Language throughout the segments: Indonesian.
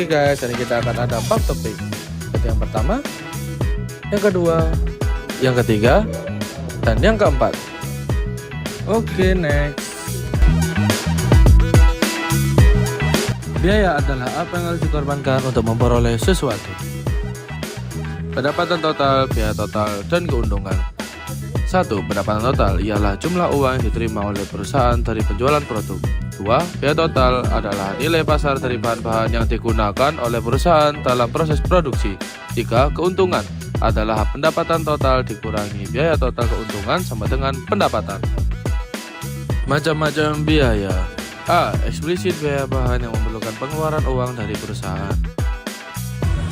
Oke guys, hari kita akan ada 4 topik. Yaitu yang pertama, yang kedua, yang ketiga, dan yang keempat. Oke, next. Biaya adalah apa yang harus dikorbankan untuk memperoleh sesuatu. Pendapatan total, biaya total, dan keuntungan. 1. Pendapatan total ialah jumlah uang yang diterima oleh perusahaan dari penjualan produk. 2. Biaya total adalah nilai pasar dari bahan-bahan yang digunakan oleh perusahaan dalam proses produksi. 3. Keuntungan adalah pendapatan total dikurangi biaya total keuntungan sama dengan pendapatan. Macam-macam biaya. A. Eksplisit biaya bahan yang memerlukan pengeluaran uang dari perusahaan.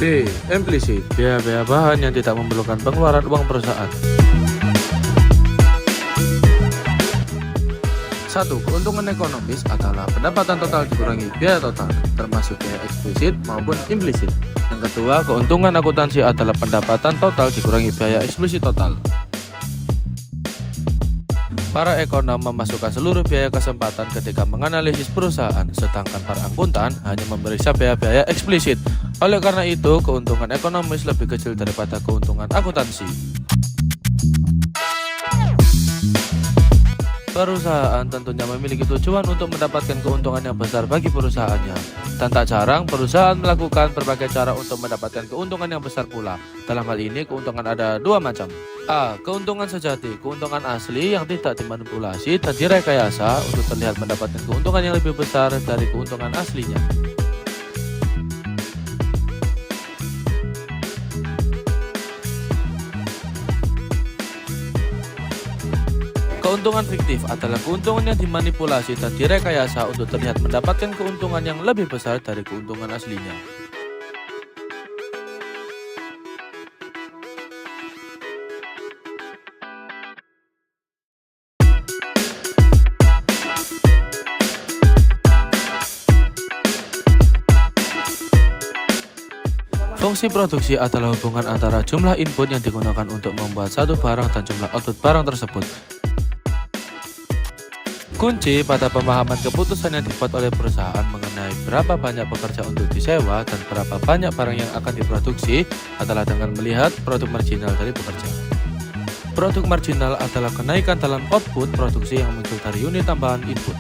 B. Implisit biaya bahan yang tidak memerlukan pengeluaran uang perusahaan. 1. Keuntungan ekonomis adalah pendapatan total dikurangi biaya total, termasuk biaya eksplisit maupun implisit. Yang kedua, keuntungan akuntansi adalah pendapatan total dikurangi biaya eksplisit total. Para ekonom memasukkan seluruh biaya kesempatan ketika menganalisis perusahaan, sedangkan para akuntan hanya memeriksa biaya-biaya eksplisit. Oleh karena itu, keuntungan ekonomis lebih kecil daripada keuntungan akuntansi. Perusahaan tentunya memiliki tujuan untuk mendapatkan keuntungan yang besar bagi perusahaannya. Dan tak jarang perusahaan melakukan berbagai cara untuk mendapatkan keuntungan yang besar pula. Dalam hal ini keuntungan ada 2 macam. A. Keuntungan sejati, keuntungan asli yang tidak dimanipulasi dan direkayasa untuk terlihat mendapatkan keuntungan yang lebih besar dari keuntungan aslinya. Keuntungan fiktif adalah keuntungan yang dimanipulasi dan direkayasa untuk terlihat mendapatkan keuntungan yang lebih besar dari keuntungan aslinya. Fungsi produksi adalah hubungan antara jumlah input yang digunakan untuk membuat satu barang dan jumlah output barang tersebut. Kunci pada pemahaman keputusan yang dibuat oleh perusahaan mengenai berapa banyak pekerja untuk disewa dan berapa banyak barang yang akan diproduksi adalah dengan melihat produk marginal dari pekerja. Produk marginal adalah kenaikan dalam output produksi yang muncul dari unit tambahan input.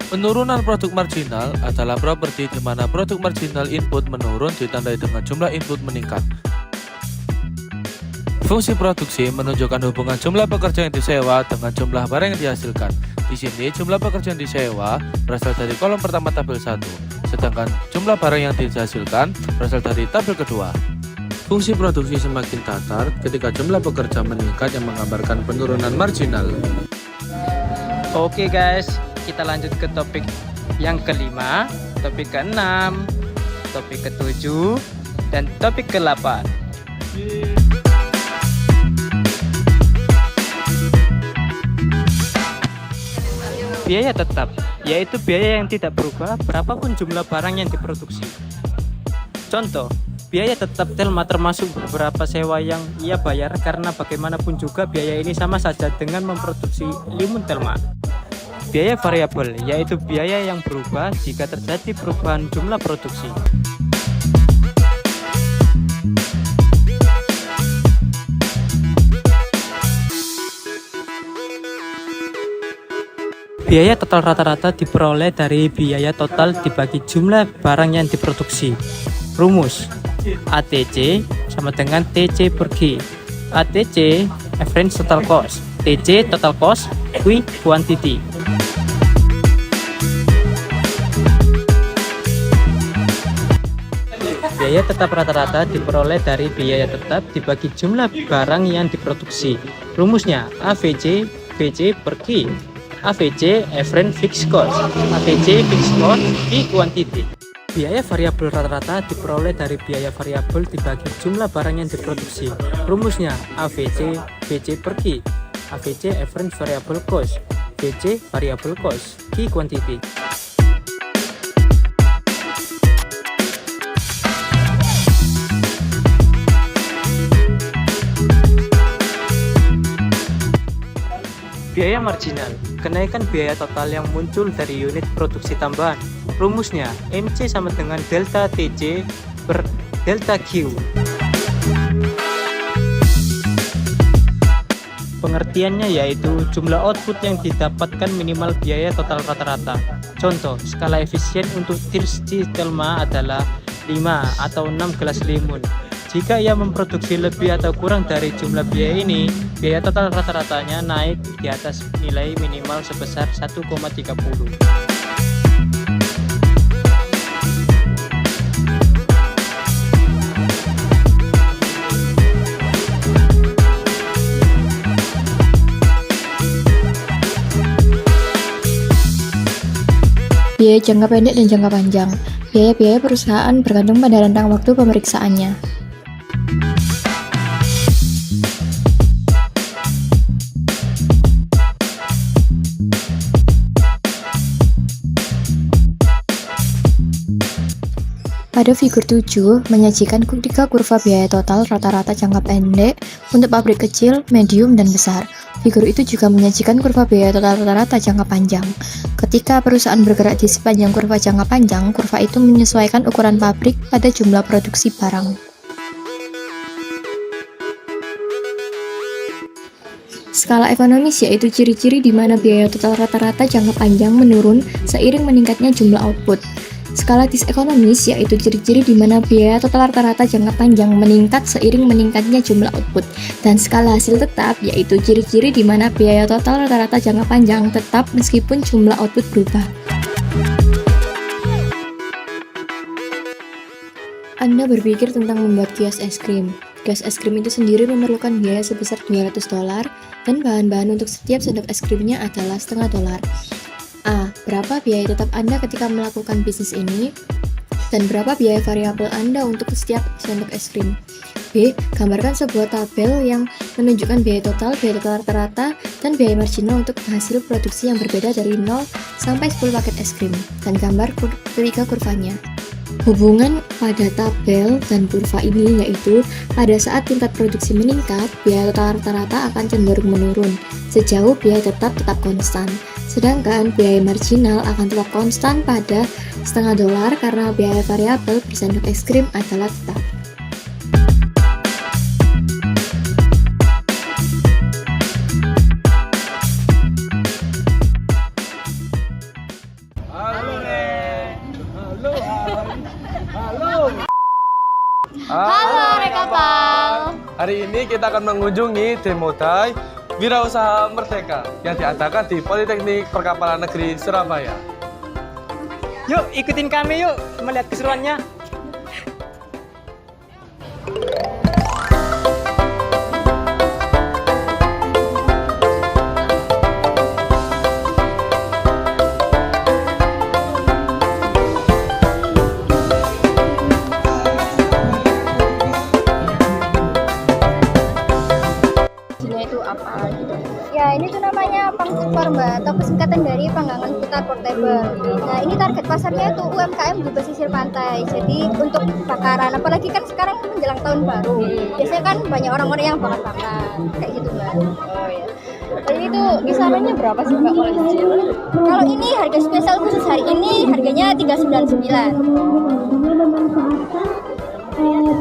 Penurunan produk marginal adalah properti di mana produk marginal input menurun ditandai dengan jumlah input meningkat. Fungsi produksi menunjukkan hubungan jumlah pekerja yang disewa dengan jumlah barang yang dihasilkan. Di sini jumlah pekerja yang disewa berasal dari kolom pertama tabel 1, sedangkan jumlah barang yang dihasilkan berasal dari tabel kedua. Fungsi produksi semakin datar ketika jumlah pekerja meningkat yang menggambarkan penurunan marginal. Oke guys, kita lanjut ke topik yang kelima, topik keenam, topik ketujuh, dan topik ke-8. Biaya tetap, yaitu biaya yang tidak berubah berapapun jumlah barang yang diproduksi. Contoh, biaya tetap Telma termasuk beberapa sewa yang ia bayar karena bagaimanapun juga biaya ini sama saja dengan memproduksi limun Telma. Biaya variabel, yaitu biaya yang berubah jika terjadi perubahan jumlah produksi. Biaya total rata-rata diperoleh dari biaya total dibagi jumlah barang yang diproduksi. Rumus ATC sama dengan TC per G. ATC average total cost, TC total cost, Q quantity. Biaya tetap rata-rata diperoleh dari biaya tetap dibagi jumlah barang yang diproduksi. Rumusnya AVC VC per Q. AVC average fixed cost, AVC fixed cost, Q quantity. Biaya variabel rata-rata diperoleh dari biaya variabel dibagi jumlah barang yang diproduksi. Rumusnya AVC VC per Q. AVC average variable cost, VC variable cost, Q quantity. Biaya marginal. kenaikan biaya total yang muncul dari unit produksi tambahan. Rumusnya, MC sama dengan delta TC per delta Q. Pengertiannya yaitu jumlah output yang didapatkan minimal biaya total rata-rata. Contoh, skala efisien untuk Tirsti Telma adalah 5 atau 6 gelas limun. Jika ia memproduksi lebih atau kurang dari jumlah biaya ini, biaya total rata-ratanya naik di atas nilai minimal sebesar 1,30. Biaya jangka pendek dan jangka panjang. Biaya-biaya perusahaan bergantung pada rentang waktu pemeriksaannya. Pada figur 7 menyajikan 3 kurva biaya total rata-rata jangka pendek untuk pabrik kecil, medium, dan besar. Figur itu juga menyajikan kurva biaya total rata-rata jangka panjang. Ketika perusahaan bergerak di sepanjang kurva jangka panjang, kurva itu menyesuaikan ukuran pabrik pada jumlah produksi barang. Skala ekonomis yaitu ciri-ciri di mana biaya total rata-rata jangka panjang menurun seiring meningkatnya jumlah output. Skala disekonomis yaitu ciri-ciri di mana biaya total rata-rata jangka panjang meningkat seiring meningkatnya jumlah output. Dan skala hasil tetap yaitu ciri-ciri di mana biaya total rata-rata jangka panjang tetap meskipun jumlah output berubah. Anda berpikir tentang membuat kios es krim. Kios es krim itu sendiri memerlukan biaya sebesar $200 dan bahan-bahan untuk setiap sendok es krimnya adalah $0,5. A. Berapa biaya tetap Anda ketika melakukan bisnis ini? Dan berapa biaya variabel Anda untuk setiap sendok es krim? B. Gambarkan sebuah tabel yang menunjukkan biaya total rata-rata, dan biaya marginal untuk hasil produksi yang berbeda dari 0 sampai 10 paket es krim. Dan gambar ketiga kurvanya. Hubungan pada tabel dan kurva ini yaitu pada saat tingkat produksi meningkat, biaya total rata-rata akan cenderung menurun, sejauh biaya tetap konstan. Sedangkan biaya marginal akan tetap konstan pada $0,5 karena biaya variabel per sendok es krim adalah tetap. Halo Rekapal. Hari ini kita akan mengunjungi Demo Day Wirausaha Merdeka yang diadakan di Politeknik Perkapalan Negeri Surabaya. Yuk, ikutin kami yuk melihat keseruannya. Itu apa gitu? Ya ini tuh namanya Pangputar Mbak, atau singkatan dari Panggangan Putar Portable. Nah ini target pasarnya tuh UMKM di pesisir pantai. Jadi untuk bakaran, apalagi kan sekarang menjelang tahun baru, biasanya kan banyak orang-orang yang bakar-bakar kayak gitu Mbak. Oh ya. Jadi itu kisarannya berapa sih Mbak kalau kecil? Kalau ini harga spesial khusus hari ini harganya 399.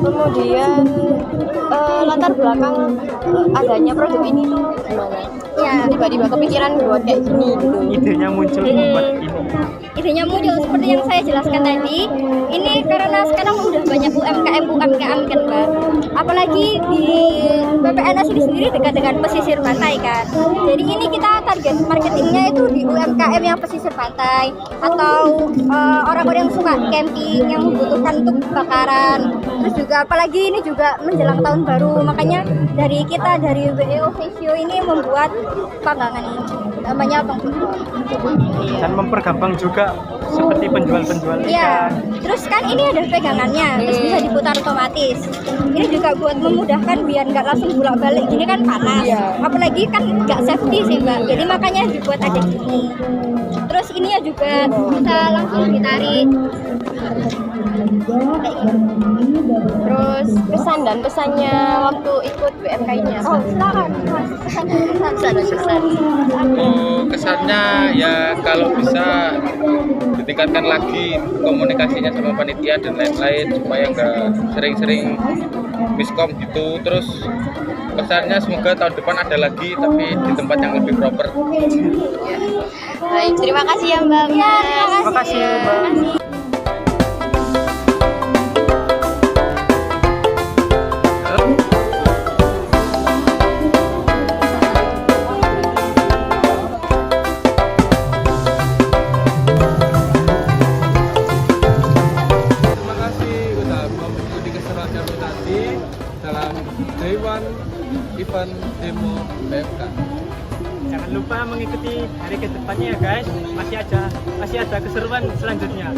Kemudian latar belakang adanya produk ini tuh gimana? Ya, Tiba-tiba kepikiran buat kayak gini gitu. Idenya muncul membuat ini. idenya muncul seperti yang saya jelaskan tadi. Ini karena sekarang udah banyak UMKM kan Mbak. Apalagi di PPNS ini sendiri dekat dengan pesisir pantai kan. Jadi ini kita target marketingnya itu di UMKM yang pesisir pantai, atau orang-orang yang suka camping yang membutuhkan untuk bakaran. Terus juga apalagi ini juga menjelang tahun baru, makanya dari kita dari WEO Visio ini membuat panggangan ini namanya Pangputar. Dan mempergampang juga seperti penjual-penjual Iya, ikan. terus kan ini ada pegangannya, terus bisa diputar otomatis. Ini juga buat memudahkan biar nggak langsung bolak-balik, gini kan panas. Apalagi kan nggak safety sih Mbak, jadi makanya dibuat ada gini. Terus ini ya juga bisa langsung ditarik. Kayak gini. Terus kesan dan pesannya waktu ikut BMKI-nya. Oh, silakan Mas. Pesan. Kesannya ya kalau bisa ditingkatkan lagi komunikasinya sama panitia dan lain-lain supaya nggak sering-sering miskom gitu. Terus pesannya semoga tahun depan ada lagi tapi di tempat yang lebih proper. Baik, terima kasih ya Mbak. Ya, terima kasih. Mbak. Terima kasih udah mengikuti kesempatan tadi dalam Day One event demo BMK. Jangan lupa mengikuti hari kedepannya ya guys. Masih ada keseruan selanjutnya.